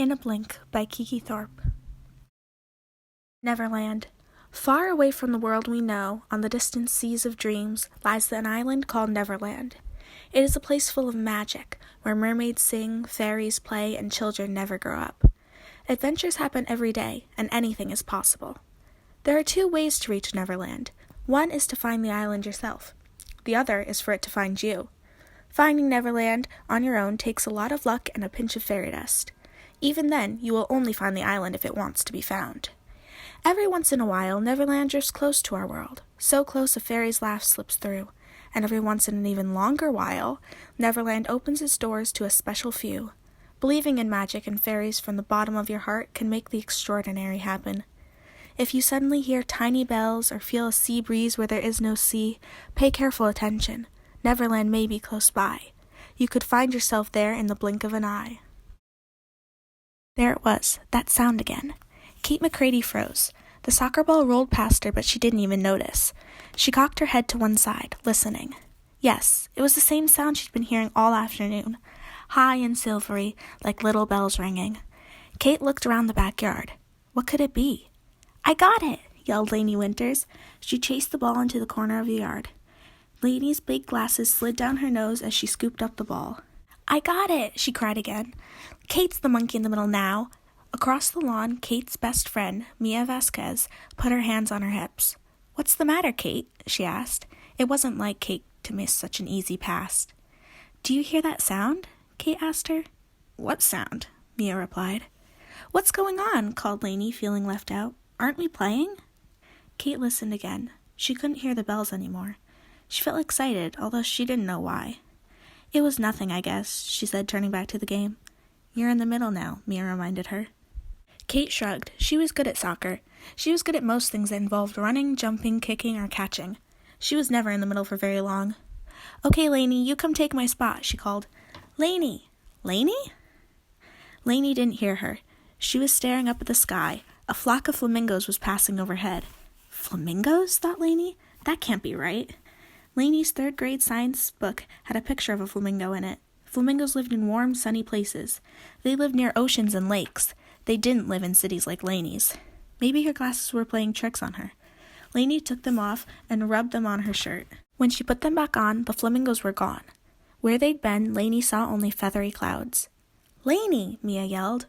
In a Blink by Kiki Thorpe. Neverland. Far away from the world we know, on the distant seas of dreams, lies an island called Neverland. It is a place full of magic, where mermaids sing, fairies play, and children never grow up. Adventures happen every day, and anything is possible. There are 2 ways to reach Neverland. One is to find the island yourself. The other is for it to find you. Finding Neverland on your own takes a lot of luck and a pinch of fairy dust. Even then, you will only find the island if it wants to be found. Every once in a while, Neverland drifts close to our world, so close a fairy's laugh slips through, and every once in an even longer while, Neverland opens its doors to a special few. Believing in magic and fairies from the bottom of your heart can make the extraordinary happen. If you suddenly hear tiny bells or feel a sea breeze where there is no sea, pay careful attention. Neverland may be close by. You could find yourself there in the blink of an eye. There it was, that sound again. Kate McCready froze. The soccer ball rolled past her, but she didn't even notice. She cocked her head to one side, listening. Yes, it was the same sound she'd been hearing all afternoon, high and silvery, like little bells ringing. Kate looked around the backyard. What could it be? I got it, yelled Lainey Winters. She chased the ball into the corner of the yard. Lainey's big glasses slid down her nose as she scooped up the ball. I got it, she cried again. Kate's the monkey in the middle now. Across the lawn, Kate's best friend, Mia Vasquez, put her hands on her hips. What's the matter, Kate? She asked. It wasn't like Kate to miss such an easy pass. Do you hear that sound? Kate asked her. What sound? Mia replied. What's going on? Called Lainey, feeling left out. Aren't we playing? Kate listened again. She couldn't hear the bells anymore. She felt excited, although she didn't know why. It was nothing, I guess, she said, turning back to the game. You're in the middle now, Mia reminded her. Kate shrugged. She was good at soccer. She was good at most things that involved running, jumping, kicking, or catching. She was never in the middle for very long. Okay, Lainey, you come take my spot, she called. Lainey! Lainey? Lainey didn't hear her. She was staring up at the sky. A flock of flamingos was passing overhead. Flamingos? Thought Lainey. That can't be right. Lainey's 3rd grade science book had a picture of a flamingo in it. Flamingos lived in warm, sunny places. They lived near oceans and lakes. They didn't live in cities like Lainey's. Maybe her glasses were playing tricks on her. Lainey took them off and rubbed them on her shirt. When she put them back on, the flamingos were gone. Where they'd been, Lainey saw only feathery clouds. Lainey! Mia yelled.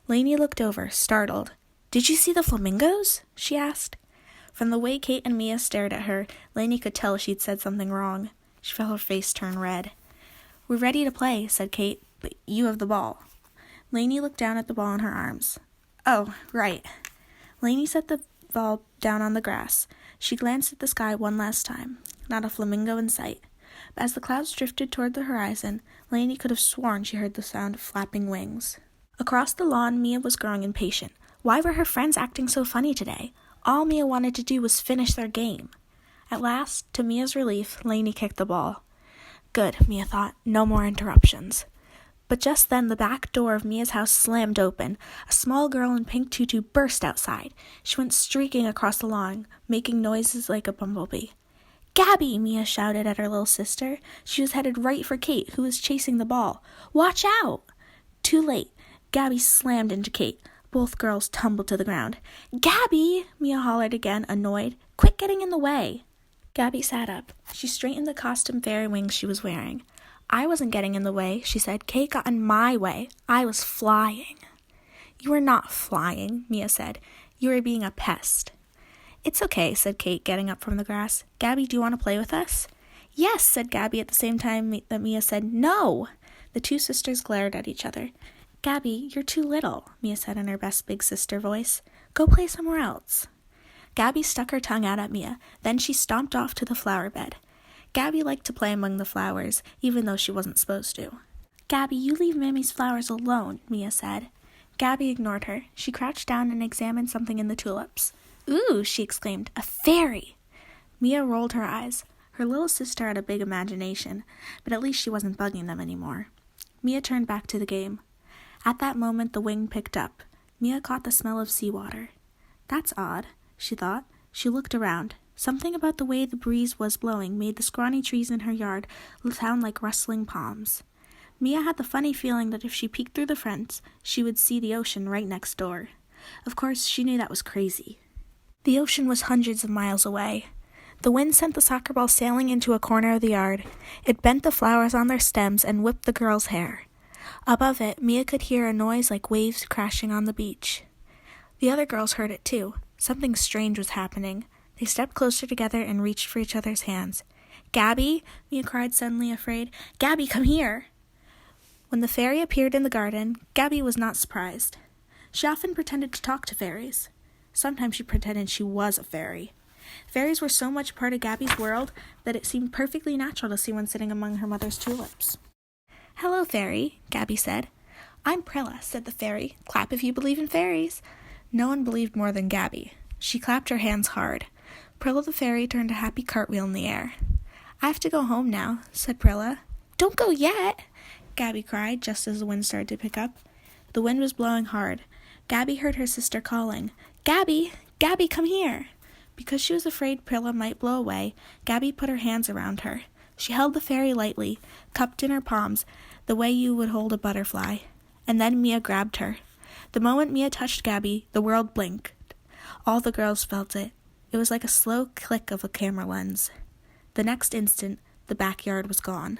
Lainey looked over, startled. Did you see the flamingos? She asked. From the way Kate and Mia stared at her, Lainey could tell she'd said something wrong. She felt her face turn red. We're ready to play, said Kate, but you have the ball. Lainey looked down at the ball in her arms. Oh, right. Lainey set the ball down on the grass. She glanced at the sky one last time. Not a flamingo in sight. But as the clouds drifted toward the horizon, Lainey could have sworn she heard the sound of flapping wings. Across the lawn, Mia was growing impatient. Why were her friends acting so funny today? All Mia wanted to do was finish their game. At last, to Mia's relief, Lainey kicked the ball. Good, Mia thought. No more interruptions. But just then the back door of Mia's house slammed open. A small girl in pink tutu burst outside. She went streaking across the lawn, making noises like a bumblebee. Gabby! Mia shouted at her little sister. She was headed right for Kate, who was chasing the ball. Watch out! Too late. Gabby slammed into Kate. Both girls tumbled to the ground. Gabby! Mia hollered again, annoyed. Quit getting in the way. Gabby sat up. She straightened the costume fairy wings she was wearing. I wasn't getting in the way, she said. Kate got in my way. I was flying. You were not flying, Mia said. You were being a pest. It's okay, said Kate, getting up from the grass. Gabby, do you want to play with us? Yes, said Gabby at the same time that Mia said no. The 2 sisters glared at each other. Gabby, you're too little, Mia said in her best big sister voice. Go play somewhere else. Gabby stuck her tongue out at Mia. Then she stomped off to the flower bed. Gabby liked to play among the flowers, even though she wasn't supposed to. Gabby, you leave Mammy's flowers alone, Mia said. Gabby ignored her. She crouched down and examined something in the tulips. Ooh, she exclaimed, a fairy! Mia rolled her eyes. Her little sister had a big imagination, but at least she wasn't bugging them anymore. Mia turned back to the game. At that moment, the wing picked up. Mia caught the smell of seawater. That's odd, she thought. She looked around. Something about the way the breeze was blowing made the scrawny trees in her yard sound like rustling palms. Mia had the funny feeling that if she peeked through the fence, she would see the ocean right next door. Of course, she knew that was crazy. The ocean was hundreds of miles away. The wind sent the soccer ball sailing into a corner of the yard. It bent the flowers on their stems and whipped the girl's hair. Above it, Mia could hear a noise like waves crashing on the beach. The other girls heard it too. Something strange was happening. They stepped closer together and reached for each other's hands. "Gabby," Mia cried, suddenly afraid. "Gabby, come here!" When the fairy appeared in the garden, Gabby was not surprised. She often pretended to talk to fairies. Sometimes she pretended she was a fairy. Fairies were so much part of Gabby's world that it seemed perfectly natural to see one sitting among her mother's tulips. "Hello, fairy," Gabby said. "I'm Prilla," said the fairy. "Clap if you believe in fairies." No one believed more than Gabby. She clapped her hands hard. Prilla the fairy turned a happy cartwheel in the air. "I have to go home now," said Prilla. "Don't go yet," Gabby cried just as the wind started to pick up. The wind was blowing hard. Gabby heard her sister calling, "Gabby! Gabby, come here!" Because she was afraid Prilla might blow away, Gabby put her hands around her. She held the fairy lightly, cupped in her palms, the way you would hold a butterfly. And then Mia grabbed her. The moment Mia touched Gabby, the world blinked. All the girls felt it. It was like a slow click of a camera lens. The next instant, the backyard was gone.